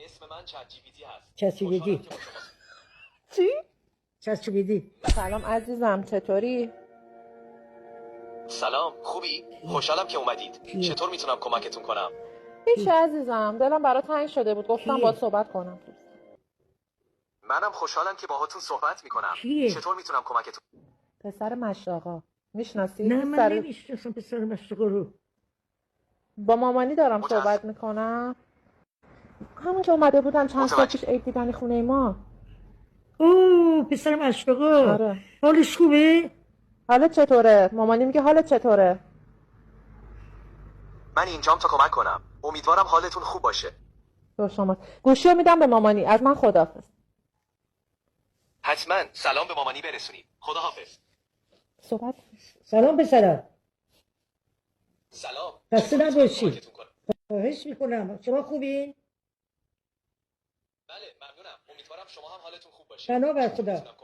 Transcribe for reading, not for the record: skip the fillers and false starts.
اسم من چت جی پی تی هست. چسبیدی چی؟ چسبیدی سلام عزیزم، چطوری؟ سلام، خوبی؟ خوشحالم که اومدید. چطور میتونم کمکتون کنم؟ هیچ عزیزم، دلم برات تنگ شده بود، گفتم کیه؟ باهات صحبت کنم. منم خوشحالم که باهاتون صحبت میکنم. کیه؟ چطور میتونم کمکتون؟ پسر مشتاقا میشناسی؟ نه من نمیشناسم پسر مشتاقا رو. با مامانی دارم متاسف. صحبت میکنم. همون که اومده بودن چند سال متوجه. پیش عید دیدن خونه ما. اوه پسر مشتاقا آره. حالش خوبه؟ حالت چطوره؟ مامانی میگه حالت چطوره؟ من اینجام تا کمک کنم. امیدوارم حالتون خوب باشه. به شما گوشی رو میدم به مامانی، از من خداحافظ. حتما سلام به مامانی برسونید. خداحافظ. صحبت سلام پسرم، سلام. خسته چطور میتونم نباشی. کمکتون کنم؟ خواهش میکنم. شما خوبین؟ بله ممنونم. امیدوارم شما هم حالتون خوب باشه. بنا بر چطور خدا. میتونم